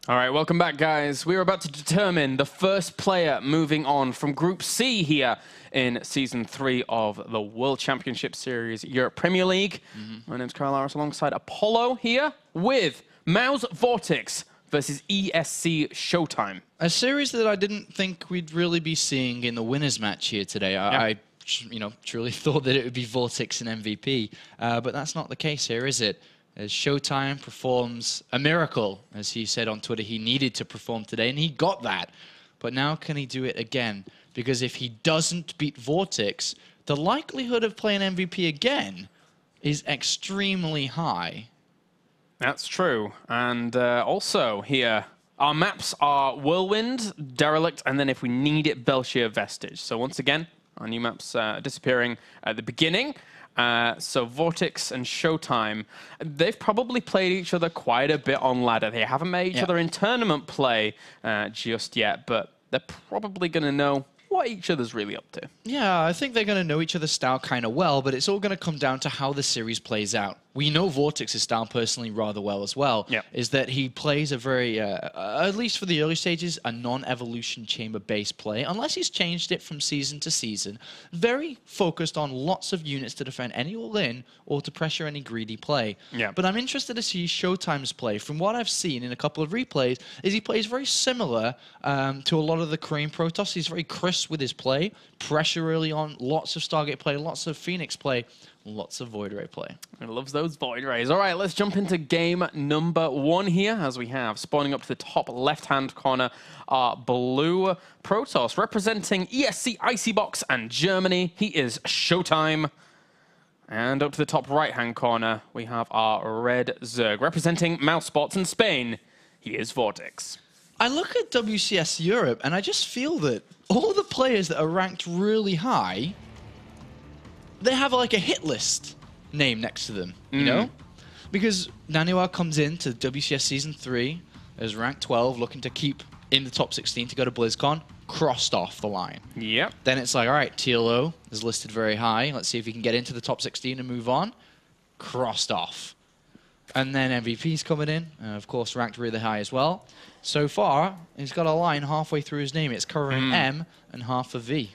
All right, welcome back, guys. We are about to determine the first player moving on from Group C here in Season 3 of the World Championship Series Europe Premier League. My name's Carl Harris alongside Apollo here with Mao's VortiX versus ESC ShoWTimE. A series that I didn't think we'd really be seeing in the winners match here today. I truly thought that it would be VortiX and MVP, but that's not the case here, is it? As ShoWTimE performs a miracle, as he said on Twitter he needed to perform today, and he got that. But now can he do it again? Because if he doesn't beat VortiX, the likelihood of playing MVP again is extremely high. That's true. And also here, our maps are Whirlwind, Derelict, and then if we need it, Belshire Vestige. So once again, our new maps disappearing at the beginning. So VortiX and ShoWTimE, they've probably played each other quite a bit on ladder. They haven't met each other in tournament play just yet, but they're probably going to know what each other's really up to. Yeah, I think they're going to know each other's style kind of well, but it's all going to come down to how the series plays out. We know VortiX's style personally rather well as well, is that he plays a very, at least for the early stages, a non-evolution chamber-based play, unless he's changed it from season to season. Very focused on lots of units to defend any all-in or to pressure any greedy play. But I'm interested to see ShoWTimE's play. From what I've seen in a couple of replays, is he plays very similar to a lot of the Korean Protoss. He's very crisp with his play, pressure early on, lots of Stargate play, lots of Phoenix play, lots of Void Ray play. He loves those Void Rays. All right, let's jump into game number 1 here, as we have spawning up to the top left-hand corner our blue Protoss, representing ESC Icybox and Germany. He is ShoWTimE. And up to the top right-hand corner, we have our red Zerg, representing Mousespots and Spain. He is VortiX. I look at WCS Europe, and I just feel that all the players that are ranked really high, they have like a hit list name next to them, you know? Because Naniwa comes into WCS Season 3 as ranked 12, looking to keep in the top 16 to go to BlizzCon, crossed off the line. Then it's like, all right, TLO is listed very high. Let's see if he can get into the top 16 and move on. Crossed off. And then MVP's coming in, of course, ranked really high as well. So far, he's got a line halfway through his name. It's covering M and half of V.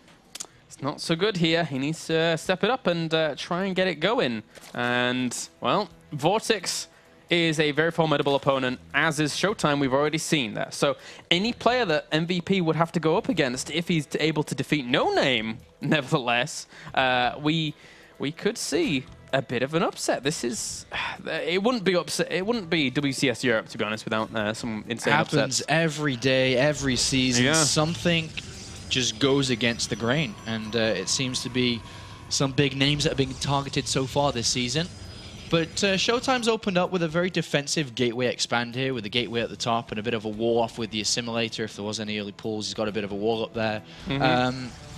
It's not so good here. He needs to step it up and try and get it going. And, well, VortiX is a very formidable opponent, as is ShoWTimE. We've already seen that. So any player that MVP would have to go up against, if he's able to defeat No Name, nevertheless, we could see a bit of an upset. This is, it wouldn't be upset. It wouldn't be WCS Europe, to be honest, without some insane upsets. Happens every day, every season. Something just goes against the grain, and it seems to be some big names that have been targeted so far this season. But ShoWTimE's opened up with a very defensive gateway expand here, with the gateway at the top and a bit of a wall off with the assimilator. If there was any early pulls, he's got a bit of a wall up there.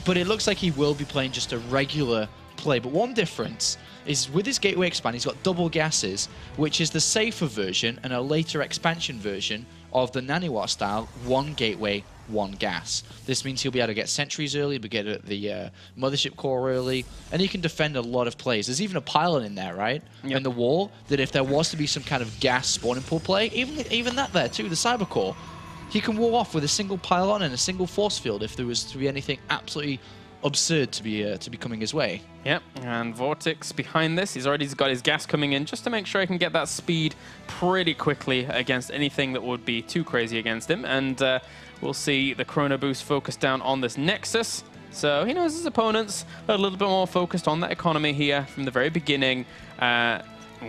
But it looks like he will be playing just a regular play. But one difference is with his gateway expand, he's got double gases, which is the safer version and a later expansion version of the Naniwa style, one gateway, one gas. This means he'll be able to get sentries early, but get at the mothership core early, and he can defend a lot of plays. There's even a pylon in there, right? In the wall, that if there was to be some kind of gas spawning pool play, even that there too, the cyber core, he can wall off with a single pylon and a single force field if there was to be anything absolutely absurd to be coming his way. And VortiX behind this, he's already got his gas coming in just to make sure he can get that speed pretty quickly against anything that would be too crazy against him. And we'll see the Chrono Boost focus down on this Nexus. So he knows his opponents are a little bit more focused on that economy here from the very beginning,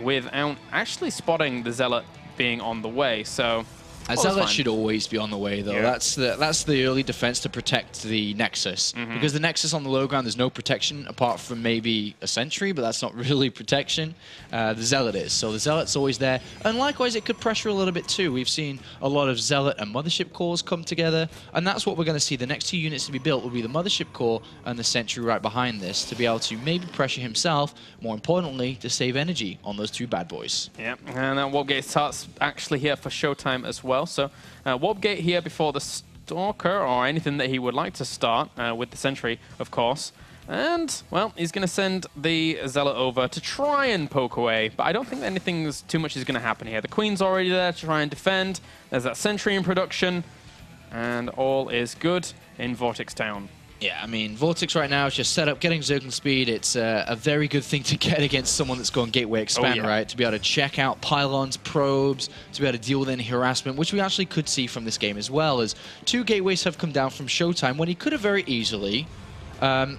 without actually spotting the Zealot being on the way. So a Zealot should always be on the way, though. That's the early defense to protect the Nexus. Because the Nexus on the low ground, there's no protection apart from maybe a sentry, but that's not really protection. The Zealot is. So the Zealot's always there. And likewise, it could pressure a little bit too. We've seen a lot of Zealot and Mothership cores come together, and that's what we're going to see. The next two units to be built will be the Mothership core and the sentry right behind this, to be able to maybe pressure himself, more importantly, to save energy on those two bad boys. And that Warp Gate starts actually here for ShoWTimE as well. So Warp Gate here before the Stalker or anything that he would like to start with the Sentry, of course. And, well, he's going to send the Zealot over to try and poke away, but I don't think anything's too much is going to happen here. The Queen's already there to try and defend. There's that sentry in production, and all is good in VortiX Town. Yeah, I mean, VortiX right now is just set up, getting Zergling speed. It's a very good thing to get against someone that's going Gateway Expand, right? To be able to check out pylons, probes, to be able to deal with any harassment, which we actually could see from this game as well, as 2 gateways have come down from ShoWTimE when he could have very easily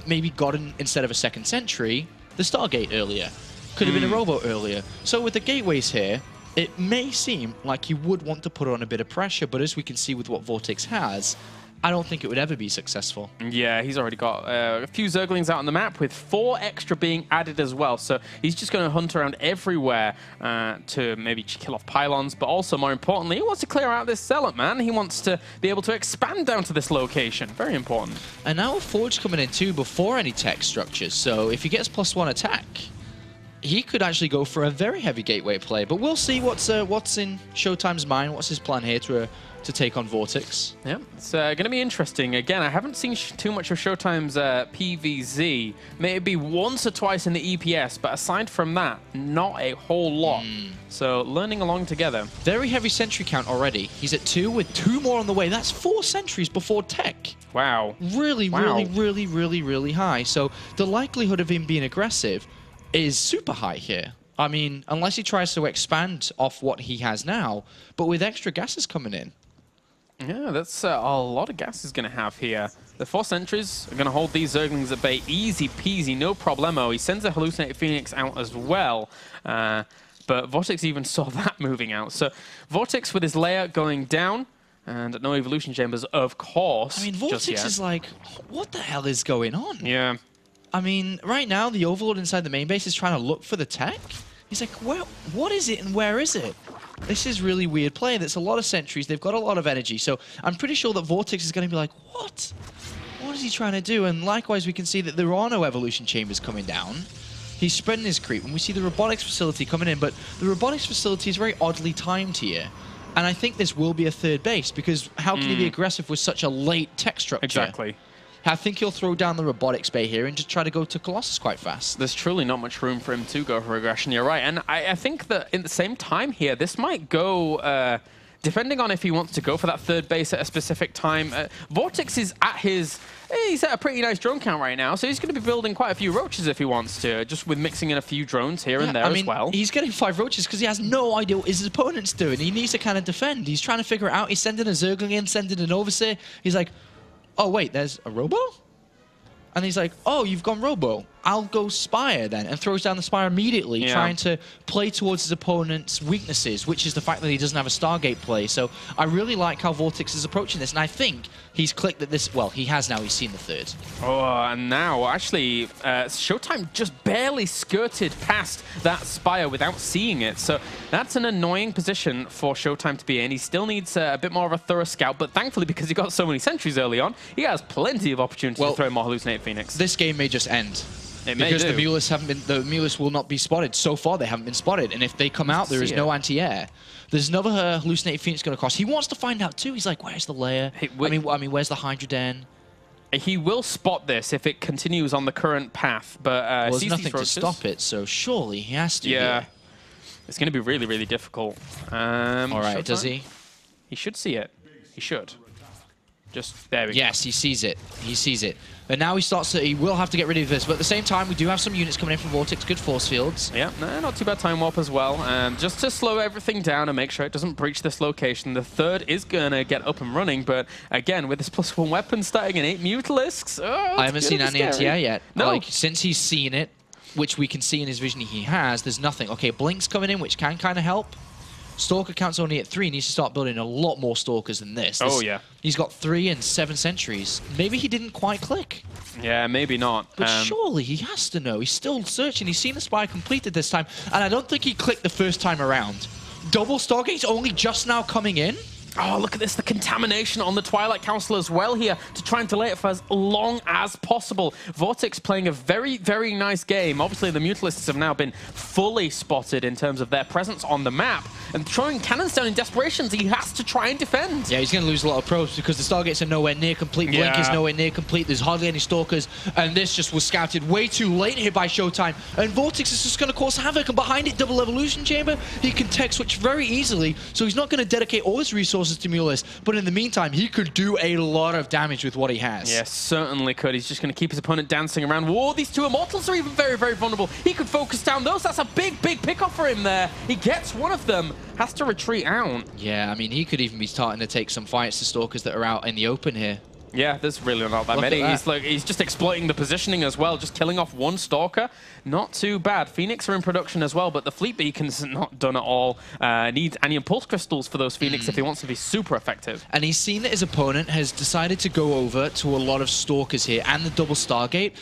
maybe gotten, instead of a second sentry, the Stargate earlier. Could have been a Robo earlier. So with the gateways here, it may seem like he would want to put on a bit of pressure, but as we can see with what VortiX has, I don't think it would ever be successful. Yeah, he's already got a few Zerglings out on the map, with 4 extra being added as well. So he's just going to hunt around everywhere to maybe kill off pylons, but also, more importantly, he wants to clear out this Zealot, man. He wants to be able to expand down to this location. Very important. And now a Forge coming in too before any tech structures. So if he gets +1 attack, he could actually go for a very heavy gateway play. But we'll see what's in ShoWTimE's mind. What's his plan here to take on VortiX? Yeah, it's going to be interesting. Again, I haven't seen too much of ShoWTimE's PVZ. Maybe once or twice in the EPS, but aside from that, not a whole lot. So learning along together. Very heavy sentry count already. He's at 2 with 2 more on the way. That's 4 sentries before tech. Wow. Really high. So the likelihood of him being aggressive is super high here. I mean, unless he tries to expand off what he has now, but with extra gases coming in. Yeah, that's a lot of gas he's going to have here. The 4 sentries are going to hold these Zerglings at bay. Easy peasy, no problemo. He sends a Hallucinated Phoenix out as well. But VortiX even saw that moving out. So VortiX with his layer going down. And no evolution chambers, of course. I mean, VortiX is like, what the hell is going on? Yeah. I mean, right now, the Overlord inside the main base is trying to look for the tech. He's like, well, what is it and where is it? This is really weird play. There's a lot of sentries. They've got a lot of energy. So I'm pretty sure that VortiX is going to be like, what? What is he trying to do? And likewise, we can see that there are no evolution chambers coming down. He's spreading his creep. And we see the robotics facility coming in. But the robotics facility is very oddly timed here. And I think this will be a 3rd base, because how can he be aggressive with such a late tech structure? Exactly. I think he'll throw down the robotics bay here and just try to go to Colossus quite fast. There's truly not much room for him to go for aggression, you're right. And I think that in the same time here, this might go, depending on if he wants to go for that 3rd base at a specific time. VortiX is at his, he's at a pretty nice drone count right now, so he's going to be building quite a few roaches if he wants to, just with mixing in a few drones here and there as well. He's getting 5 roaches because he has no idea what his opponent's doing. He needs to kind of defend. He's trying to figure it out. He's sending a Zergling in, sending an Overseer. He's like, oh, wait, there's a Robo? And he's like, oh, you've gone Robo. I'll go Spire then, and throws down the Spire immediately, trying to play towards his opponent's weaknesses, which is the fact that he doesn't have a Stargate play. So I really like how VortiX is approaching this, and I think he's clicked that this, well, he has now, he's seen the 3rd. Oh, and now, actually, ShoWTimE just barely skirted past that Spire without seeing it. So that's an annoying position for ShoWTimE to be in. He still needs a bit more of a thorough scout, but thankfully, because he got so many sentries early on, he has plenty of opportunity to throw more Hallucinated Phoenix. This game may just end. It may because do. the Mulus will not be spotted. So far, they haven't been spotted. And if they come out, there is no anti-air. There's another Hallucinated Phoenix going to cross. He wants to find out too. He's like, where's the layer? I mean, where's the Hydra Den? He will spot this if it continues on the current path, but well, there's nothing to stop it, so surely he has to. Yeah, it's going to be really difficult. All right, does he? He should see it. He should. Just there we go. Yes, he sees it. He sees it. And now he starts to, he will have to get rid of this. But at the same time, we do have some units coming in from VortiX, good force fields. Yeah, no, not too bad time warp as well. Just to slow everything down and make sure it doesn't breach this location. The 3rd is going to get up and running, but again, with this +1 weapon starting in 8 Mutalisks, I haven't seen any anti-air yet. No. Like, since he's seen it, which we can see in his vision he has, there's nothing. Okay, Blink's coming in, which can kind of help. Stalker count's only at 3, needs to start building a lot more Stalkers than this. Oh, yeah. He's got 3 and 7 sentries. Maybe he didn't quite click. Yeah, maybe not. But surely he has to know. He's still searching. He's seen the Spire completed this time, and I don't think he clicked the first time around. Double Stargate's only just now coming in? Oh, look at this, the contamination on the Twilight Council as well here to try and delay it for as long as possible. VortiX playing a very, very nice game. Obviously, the Mutalisks have now been fully spotted in terms of their presence on the map. And throwing cannons down in desperation, he has to try and defend. Yeah, he's going to lose a lot of probes because the Stargates are nowhere near complete. Blink is nowhere near complete. There's hardly any Stalkers. And this just was scouted way too late here by ShoWTimE. And VortiX is just going to cause havoc. And behind it, double evolution chamber. He can tech switch very easily. So he's not going to dedicate all his resources to Mulus, but in the meantime, he could do a lot of damage with what he has. Yes, certainly could. He's just going to keep his opponent dancing around. Whoa, these two Immortals are even very, very vulnerable. He could focus down those. That's a big, big pickup for him there. He gets one of them, has to retreat out. Yeah, I mean, he could even be starting to take some fights to Stalkers that are out in the open here. Yeah, there's really not that many. He's just exploiting the positioning as well, just killing off one Stalker. Not too bad. Phoenix are in production as well, but the Fleet Beacon's not done at all. Needs Anti-Impulse Crystals for those Phoenix if he wants to be super effective. And he's seen that his opponent has decided to go over to a lot of Stalkers here and the double Stargate.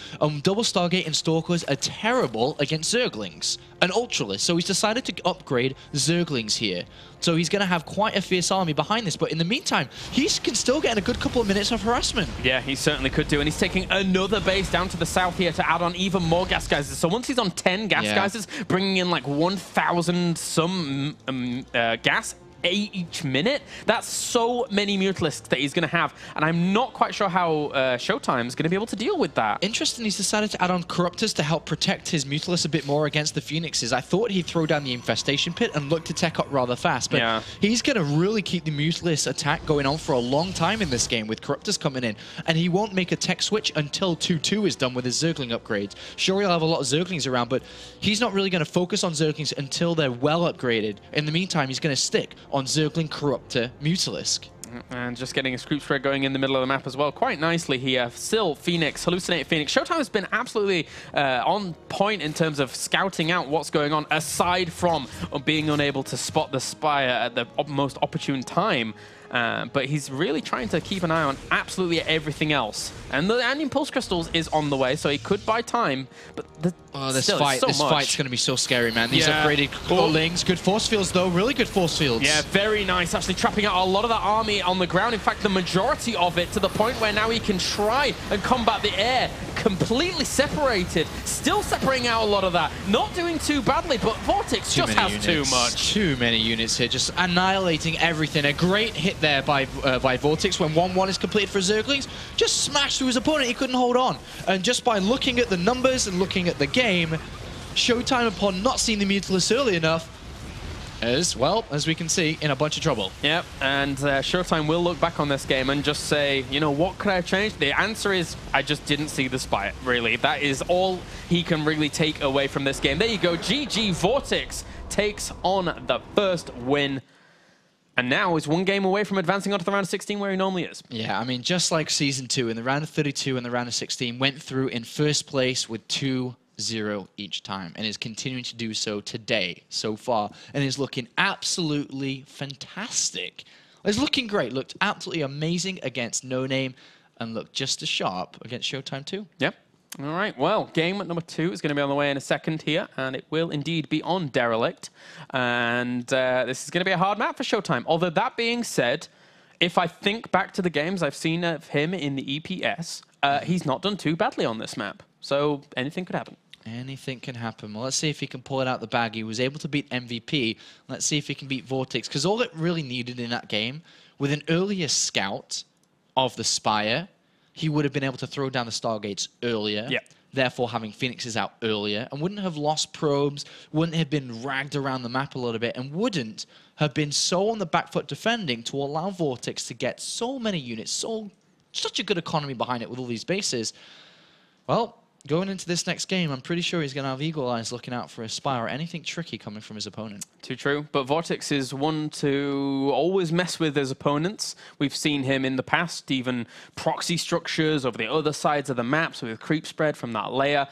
Double Stargate and Stalkers are terrible against Zerglings and Ultralists, so he's decided to upgrade Zerglings here. So he's going to have quite a fierce army behind this, but in the meantime, he can still get a good couple of minutes of harassment. Yeah, he certainly could do, and he's taking another base down to the south here to add on even more gas geysers. So once he's on 10 gas geysers, bringing in like 1,000 some gas each minute, that's so many Mutalisks that he's going to have, and I'm not quite sure how ShoWTimE is going to be able to deal with that. Interesting, he's decided to add on Corruptors to help protect his Mutalisks a bit more against the Phoenixes. I thought he'd throw down the Infestation Pit and look to tech up rather fast, but he's going to really keep the Mutalist attack going on for a long time in this game with Corruptors coming in, and he won't make a tech switch until 2-2 is done with his Zergling upgrades. Sure, he'll have a lot of Zerglings around, but he's not really going to focus on Zerglings until they're well upgraded. In the meantime, he's going to stick on Zergling Corruptor Mutalisk. And just getting a Scroop Spread going in the middle of the map as well quite nicely here. Still Phoenix, Hallucinated Phoenix. ShoWTimE has been absolutely on point in terms of scouting out what's going on, aside from being unable to spot the Spire at the most opportune time. But he's really trying to keep an eye on absolutely everything else. And the Anti-Impulse Crystals is on the way, so he could buy time. But this fight's going to be so scary, man. These upgraded Lings, good force fields, though. Really good force fields. Yeah, very nice. Actually trapping out a lot of that army on the ground. In fact, the majority of it, to the point where now he can try and combat the air. Completely separated. Still separating out a lot of that. Not doing too badly, but VortiX just has too much. Too many units here, just annihilating everything. A great hit there by VortiX when 1-1 is completed for Zerglings. Just smashed through his opponent. He couldn't hold on. And just by looking at the numbers and looking at the game, ShoWTimE, upon not seeing the Mutalisks early enough, is, well, as we can see, in a bunch of trouble. Yep, and ShoWTimE will look back on this game and just say, you know, what could I have changed? The answer is, I just didn't see the Spire, really. That is all he can really take away from this game. There you go, GG. VortiX takes on the first win. And now is one game away from advancing onto the round of 16 where he normally is. Yeah, I mean, just like Season 2, in the round of 32 and the round of 16, went through in first place with 2-0 each time, and is continuing to do so today so far, and is looking absolutely fantastic. It's looking great, looked absolutely amazing against No Name, and looked just as sharp against ShoWTimE too. Yep. All right, well, game number 2 is going to be on the way in a second here, and it will indeed be on Derelict. And this is going to be a hard map for ShoWTimE. Although that being said, if I think back to the games I've seen of him in the EPS, he's not done too badly on this map. So anything could happen. Anything can happen. Well, let's see if he can pull it out the bag. He was able to beat MVP. Let's see if he can beat VortiX, because all it really needed in that game, with an earlier scout of the Spire, he would have been able to throw down the Stargates earlier, therefore having Phoenixes out earlier, and wouldn't have lost probes, wouldn't have been ragged around the map a little bit, and wouldn't have been so on the back foot defending to allow VortiX to get so many units, such a good economy behind it with all these bases. Well, going into this next game, I'm pretty sure he's going to have eagle eyes looking out for a Spire or anything tricky coming from his opponent. Too true. But VortiX is one to always mess with his opponents. We've seen him in the past, even proxy structures over the other sides of the maps with creep spread from that layer,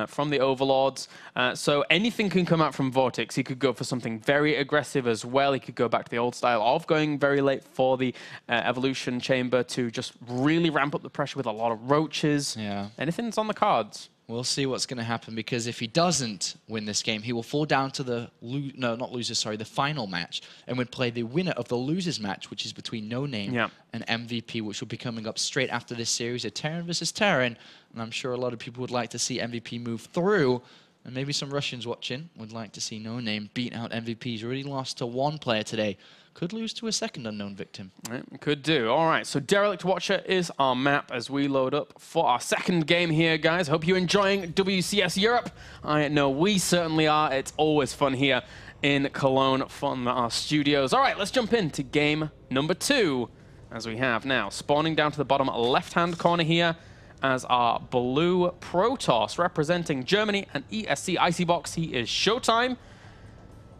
from the Overlords. So anything can come out from VortiX. He could go for something very aggressive as well. He could go back to the old style of going very late for the Evolution Chamber to just really ramp up the pressure with a lot of roaches. Yeah. Anything's on the cards. We'll see what's going to happen, because if he doesn't win this game, he will fall down to the the final match, and would play the winner of the losers match, which is between No Name and MVP, which will be coming up straight after this series of Terran versus Terran. And I'm sure a lot of people would like to see MVP move through, and maybe some Russians watching would like to see No Name beat out MVP. He's already lost to one player today. Could lose to a second unknown victim. Could do. All right, so Derelict Watcher is our map as we load up for our second game here, guys. Hope you're enjoying WCS Europe. I know we certainly are. It's always fun here in Cologne from our studios. All right, let's jump into game number 2, as we have now. Spawning down to the bottom left-hand corner here as our blue Protoss, representing Germany and ESC Icy Box. He is ShoWTimE.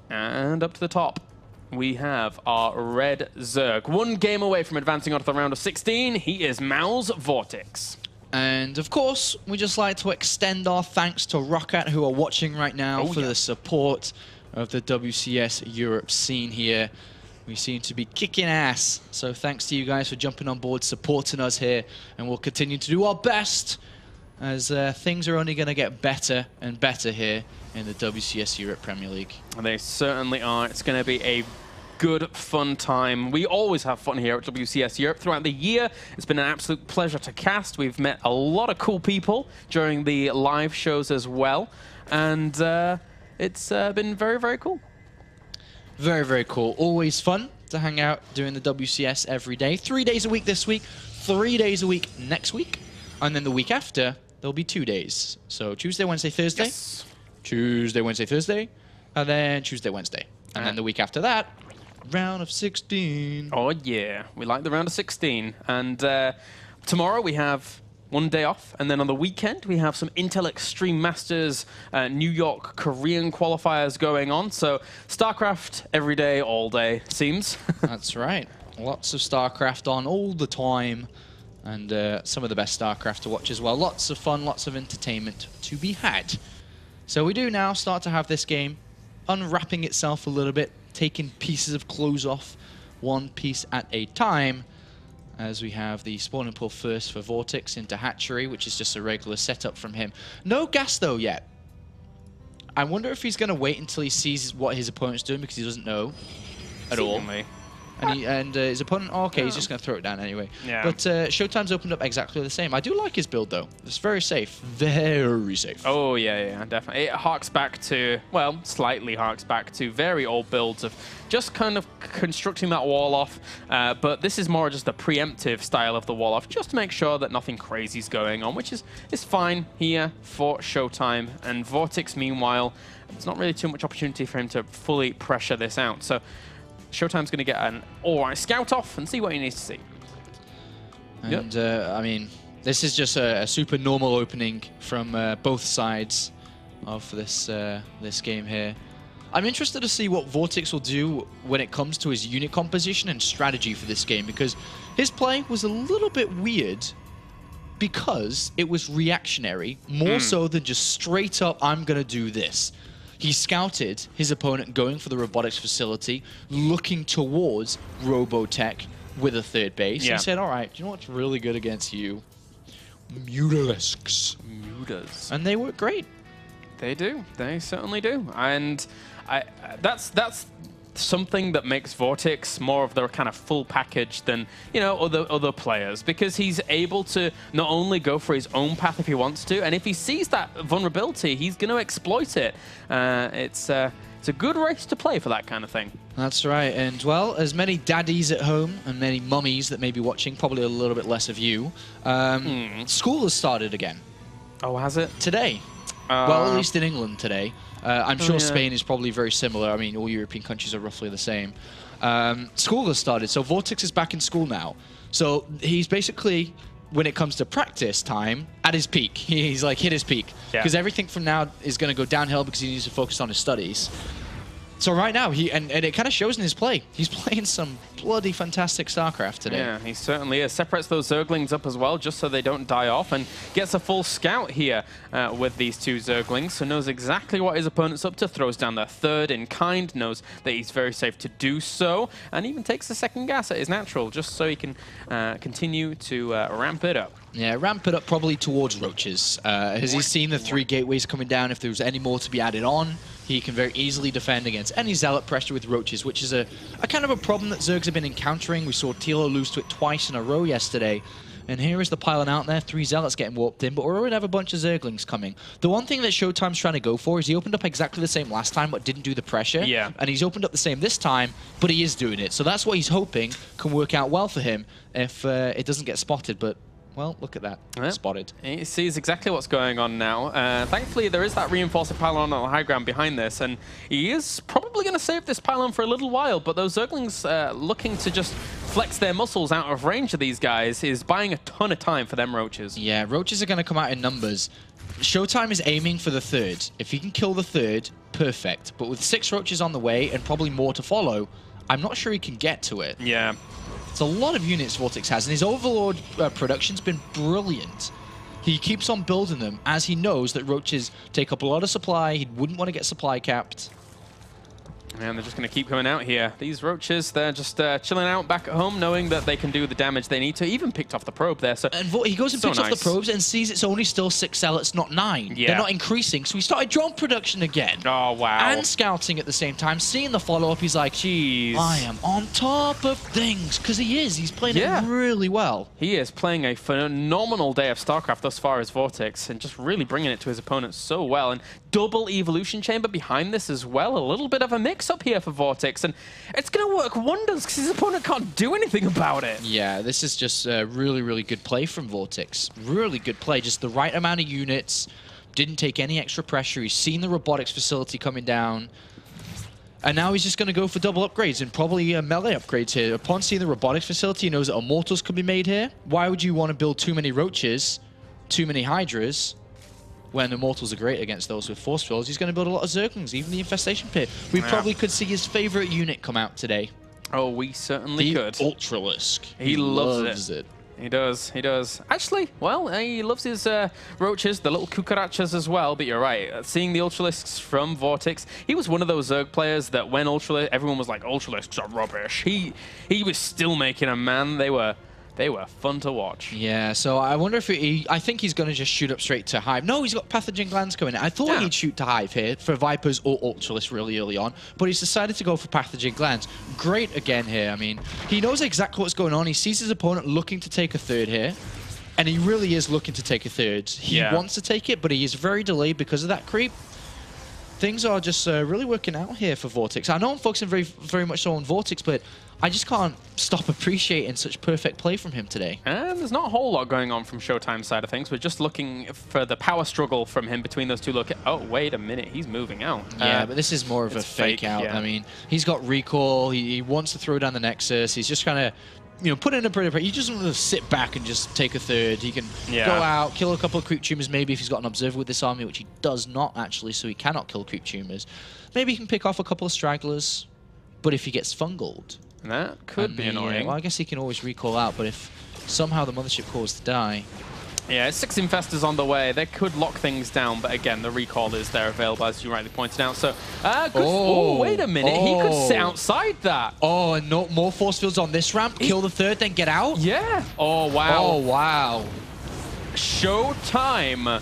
And up to the top, we have our red Zerg. One game away from advancing on to the round of 16. He is Mao's VortiX. And of course, we just like to extend our thanks to Rocket, who are watching right now, for the support of the WCS Europe scene here. We seem to be kicking ass. So thanks to you guys for jumping on board, supporting us here. And we'll continue to do our best, as things are only going to get better and better here in the WCS Europe Premier League. They certainly are. It's going to be a good, fun time. We always have fun here at WCS Europe throughout the year. It's been an absolute pleasure to cast. We've met a lot of cool people during the live shows as well. And it's been very, very cool. Very, very cool. Always fun to hang out doing the WCS every day. 3 days a week this week, 3 days a week next week. And then the week after, there'll be 2 days. So Tuesday, Wednesday, Thursday. Yes. Tuesday, Wednesday, Thursday. And then Tuesday, Wednesday. And then the week after that, round of 16. Oh, yeah. We like the round of 16. And tomorrow we have 1 day off. And then on the weekend, we have some Intel Extreme Masters New York Korean qualifiers going on. So StarCraft every day, all day, seems. That's right. Lots of StarCraft on all the time. And some of the best StarCraft to watch as well. Lots of fun, lots of entertainment to be had. So we do now start to have this game unwrapping itself a little bit, taking pieces of clothes off, one piece at a time, as we have the spawning pool first for VortiX into Hatchery, which is just a regular setup from him. No gas, though, yet. I wonder if he's going to wait until he sees what his opponent's doing, because he doesn't know at all. And his opponent, he's just going to throw it down anyway. Yeah. But ShoWTimE's opened up exactly the same. I do like his build, though. It's very safe. Very safe. Oh, yeah, definitely. It harks back to, well, slightly harks back to very old builds of just kind of constructing that wall off. But this is more just a preemptive style of the wall off, just to make sure that nothing crazy is going on, which is fine here for ShoWTimE. And VortiX, meanwhile, there's not really too much opportunity for him to fully pressure this out. So ShoWTimE's going to get an alright scout off and see what he needs to see. And, I mean, this is just a super normal opening from both sides of this this game here. I'm interested to see what VortiX will do when it comes to his unit composition and strategy for this game, because his play was a little bit weird because it was reactionary, more so than just straight up, I'm going to do this. He scouted his opponent going for the robotics facility, looking towards Robotech with a third base, and said, all right, do you know what's really good against you? Mutalisks. Mutas. And they work great. They do. They certainly do. And that's something that makes VortiX more of the kind of full package than, you know, other players, because he's able to not only go for his own path if he wants to, and if he sees that vulnerability, he's going to exploit it. It's a good race to play for that kind of thing. That's right. And, well, as many daddies at home and many mummies that may be watching, probably a little bit less of you, school has started again. Oh, has it? Today. Well, at least in England today. I'm sure Spain is probably very similar. I mean, all European countries are roughly the same. School has started, so VortiX is back in school now. So he's basically, when it comes to practice time, at his peak. He's like hit his peak. Because everything from now is going to go downhill because he needs to focus on his studies. So right now, and it kind of shows in his play. He's playing some bloody fantastic StarCraft today. Yeah, he certainly is. Separates those Zerglings up as well, just so they don't die off, and gets a full scout here with these two Zerglings, so knows exactly what his opponent's up to, throws down their third in kind, knows that he's very safe to do so, and even takes the second gas at his natural, just so he can continue to ramp it up. Yeah, ramp it up probably towards Roaches. As he's seen the 3 gateways coming down, if there was any more to be added on, he can very easily defend against any Zealot pressure with Roaches, which is a kind of a problem that Zergs have been encountering. We saw Tilo lose to it twice in a row yesterday. And here is the pylon out there, 3 Zealots getting warped in, but we already have a bunch of Zerglings coming. The one thing that ShoWTimE's trying to go for is he opened up exactly the same last time, but didn't do the pressure. Yeah. And he's opened up the same this time, but he is doing it. So that's what he's hoping can work out well for him if it doesn't get spotted. But, well, look at that. Yep. Spotted. He sees exactly what's going on now. Thankfully, there is that reinforcing pylon on the high ground behind this, and he is probably going to save this pylon for a little while, but those Zerglings looking to just flex their muscles out of range of these guys is buying a ton of time for them Roaches. Yeah, Roaches are going to come out in numbers. ShoWTimE is aiming for the 3rd. If he can kill the 3rd, perfect. But with 6 Roaches on the way and probably more to follow, I'm not sure he can get to it. Yeah. It's a lot of units VortiX has, and his Overlord production's been brilliant. He keeps on building them as he knows that Roaches take up a lot of supply. He wouldn't want to get supply capped. And they're just going to keep coming out here. These Roaches, they're just chilling out back at home, knowing that they can do the damage they need to. Even picked off the probe there. So and he goes and picks off the probes and sees it's only still 6 Zealots, not 9. Yeah. They're not increasing, so he started drone production again. Oh, wow. And scouting at the same time. Seeing the follow-up, he's like, jeez, I am on top of things. Because he is. He's playing it really well. He is playing a phenomenal day of StarCraft thus far as VortiX and just really bringing it to his opponents so well. And double evolution chamber behind this as well. A little bit of a mix-up here for VortiX. And it's going to work wonders because his opponent can't do anything about it. Yeah, this is just a really, really good play from VortiX. Really good play. Just the right amount of units. Didn't take any extra pressure. He's seen the robotics facility coming down. And now he's just going to go for double upgrades and probably melee upgrades here. Upon seeing the robotics facility, he knows that Immortals could be made here. Why would you want to build too many Roaches, too many Hydras, when Immortals are great against those with Force Fields? He's going to build a lot of Zerglings, even the Infestation Pit. We probably could see his favorite unit come out today. Oh, we certainly could. Ultralisk. He loves it. He does, he does. Actually, well, he loves his Roaches, the little cucarachas as well, but you're right. Seeing the Ultralisks from VortiX, he was one of those Zerg players that when everyone was like, Ultralisks are rubbish. He was still making a man. They were fun to watch. Yeah, so I wonder if I think he's going to just shoot up straight to Hive. No, he's got Pathogen Glands coming in. I thought he'd shoot to Hive here for Vipers or Ultralisk really early on, but he's decided to go for Pathogen Glands. Great again here. I mean, he knows exactly what's going on. He sees his opponent looking to take a 3rd here, and he really is looking to take a 3rd. He wants to take it, but he is very delayed because of that creep. Things are just really working out here for VortiX. I know I'm focusing very much so on VortiX, but I just can't stop appreciating such perfect play from him today. And there's not a whole lot going on from ShoWTimE's side of things. We're just looking for the power struggle from him between those two. Oh, wait a minute. He's moving out. Yeah, but this is more of a fake out. Yeah. I mean, he's got recall. He wants to throw down the Nexus. He's just trying to, put in a pretty. He just wants to sit back and just take a 3rd. He can go out, kill a couple of creep tumors maybe if he's got an observer with this army, which he does not actually, so he cannot kill creep tumors. Maybe he can pick off a couple of stragglers, but if he gets fungled... That could be annoying. Well, I guess he can always recall out, but if somehow the Mothership caused to die... Yeah, 6 Infestors on the way. They could lock things down, but again, the recall is there available, as you rightly pointed out. So, wait a minute. He could sit outside that. Oh, and no more Force Fields on this ramp. Kill the 3rd, then get out? Yeah. Oh, wow. Oh, wow. ShoWTimE.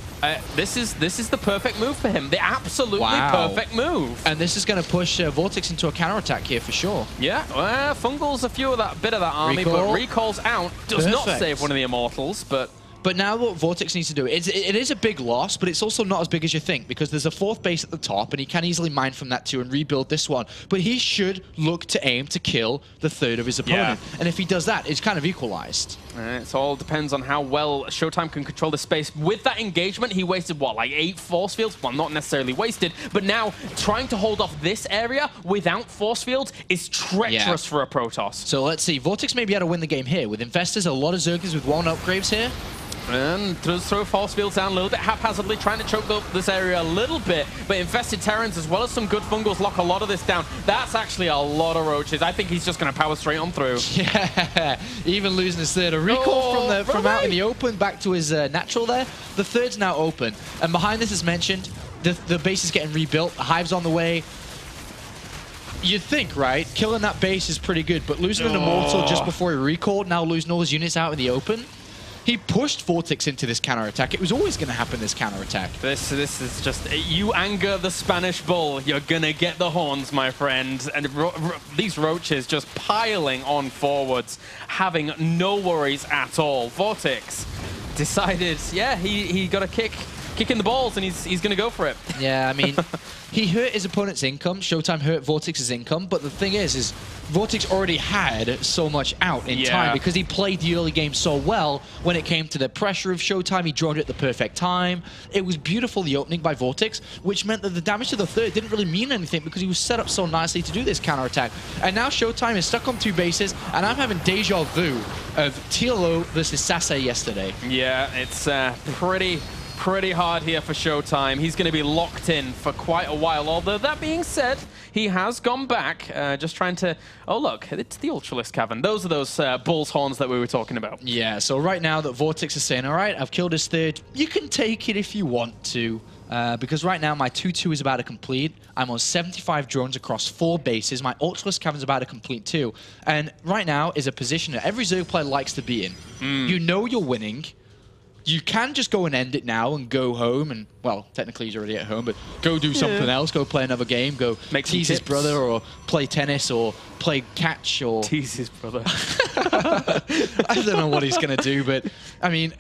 This is the perfect move for him. The absolutely perfect move. And this is going to push VortiX into a counterattack here for sure. Yeah, Fungal's a bit of that army, but recall's out. Does not save one of the Immortals, but... But now what VortiX needs to do, it is a big loss, but it's also not as big as you think, because there's a 4th base at the top, and he can easily mine from that too and rebuild this one. But he should look to aim to kill the 3rd of his opponent. Yeah. And if he does that, it's kind of equalized. It all depends on how well ShoWTimE can control the space. With that engagement, he wasted, what, like 8 force fields? Well, not necessarily wasted, but now trying to hold off this area without force fields is treacherous for a Protoss. So let's see. VortiX may be able to win the game here. With Infestors, a lot of Zerglings with 1 upgrades here. And just throw force fields down a little bit haphazardly, trying to choke up this area a little bit. But Infested Terrans, as well as some good Fungals, lock a lot of this down. That's actually a lot of Roaches. I think he's just going to power straight on through. Yeah, even losing his 3rd. A recall from out in the open back to his natural there. The 3rd's now open. And behind this, as mentioned, the base is getting rebuilt. Hive's on the way. You'd think, right? Killing that base is pretty good, but losing an Immortal just before he recalled, now losing all his units out in the open, he pushed VortiX into this counter-attack. It was always going to happen, this counter-attack. This is just, you anger the Spanish bull, you're going to get the horns, my friend. And these roaches just piling on forwards, having no worries at all. VortiX decided, yeah, he got a kick in the balls, and he's going to go for it. Yeah, I mean, he hurt his opponent's income. ShoWTimE hurt VortiX's income, but the thing is VortiX already had so much out in time because he played the early game so well. When it came to the pressure of ShoWTimE, he droned it at the perfect time. It was beautiful, the opening by VortiX, which meant that the damage to the third didn't really mean anything because he was set up so nicely to do this counterattack. And now ShoWTimE is stuck on 2 bases, and I'm having deja vu of TLO versus Sase yesterday. Yeah, it's pretty hard here for ShoWTimE. He's going to be locked in for quite a while. Although, that being said, he has gone back, just trying to... Oh, look, it's the Ultralisk Cavern. Those are those bull's horns that we were talking about. Yeah, so right now that VortiX is saying, all right, I've killed his third. You can take it if you want to. Because right now my 2-2 is about to complete. I'm on 75 drones across 4 bases. My Ultralisk Cavern's about to complete too. And right now is a position that every Zerg player likes to be in. You know you're winning. You can just go and end it now and go home and, well, technically he's already at home, but go do something else, go play another game, go tease his brother or play tennis or play catch or... Tease his brother. I don't know what he's going to do, but, I mean,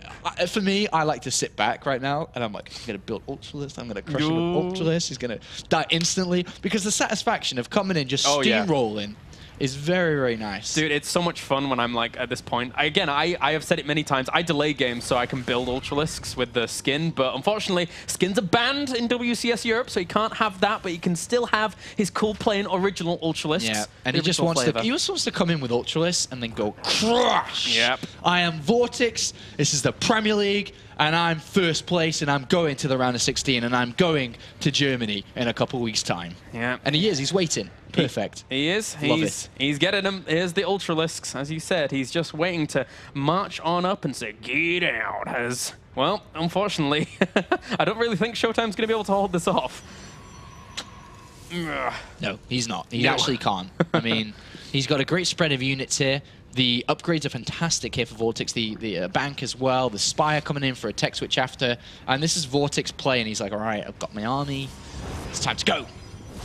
for me, I like to sit back right now and I'm like, I'm going to build Ultralisk, I'm going to crush him with Ultralisk, he's going to die instantly, because the satisfaction of coming in, just steamrolling, is very, very nice. Dude, it's so much fun when I'm like at this point. I have said it many times. I delay games so I can build Ultralisks with the skin, but unfortunately, skins are banned in WCS Europe, so he can't have that, but he can still have his cool plain original Ultralisks. Yeah, and he just wants to come in with Ultralisks and then go crush. Yep. I am VortiX. This is the Premier League. And I'm first place, and I'm going to the round of 16, and I'm going to Germany in a couple of weeks' time. Yeah. And he's waiting. Perfect. He is. Love it. He's getting them. Here's the Ultralisks, as you said. He's just waiting to march on up and say, get out. Well, unfortunately, I don't really think ShoWTimE's going to be able to hold this off. No, he's not. He actually can't. I mean, he's got a great spread of units here. The upgrades are fantastic here for VortiX. The bank as well. The Spire coming in for a tech switch after. And this is VortiX play, and he's like, all right, I've got my army. It's time to go.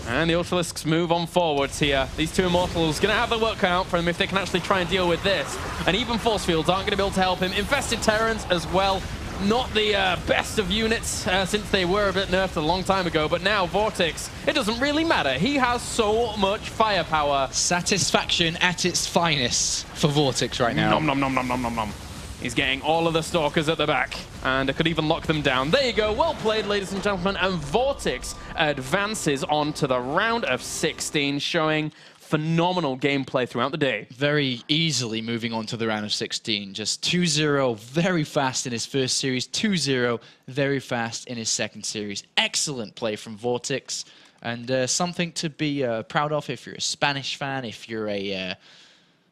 And the Ultralisks move on forwards here. These 2 Immortals going to have their work cut out for them if they can actually try and deal with this. And even Force Fields aren't going to be able to help him. Infested Terrans as well. Not the best of units since they were a bit nerfed a long time ago, but now VortiX, it doesn't really matter. He has so much firepower. Satisfaction at its finest for VortiX right now. Nom nom nom nom nom nom nom. He's getting all of the Stalkers at the back, and it could even lock them down. There you go. Well played, ladies and gentlemen. And VortiX advances on to the round of 16, showing phenomenal gameplay throughout the day. Very easily moving on to the round of 16. Just 2-0, very fast in his first series. 2-0, very fast in his second series. Excellent play from VortiX, and something to be proud of if you're a Spanish fan, if you're a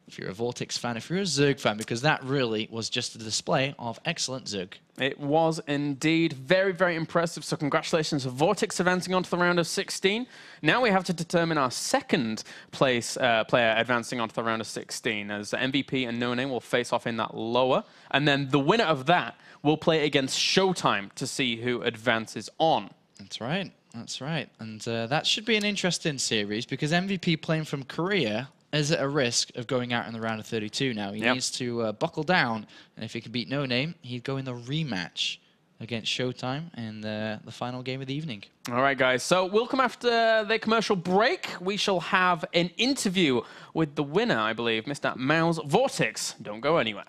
VortiX fan, if you're a Zerg fan, because that really was just a display of excellent Zerg. It was indeed very, very impressive. So congratulations to VortiX advancing on to the round of 16. Now we have to determine our second place player advancing on to the round of 16, as MVP and No Name will face off in that lower. And then the winner of that will play against ShoWTimE to see who advances on. That's right. That's right. And that should be an interesting series, because MVP playing from Korea is at a risk of going out in the round of 32 now. He needs to buckle down, and if he can beat No Name, he'd go in the rematch against ShoWTimE in the final game of the evening. All right, guys. So we'll come after the commercial break. We shall have an interview with the winner, I believe, Mr. Mao's VortiX. Don't go anywhere.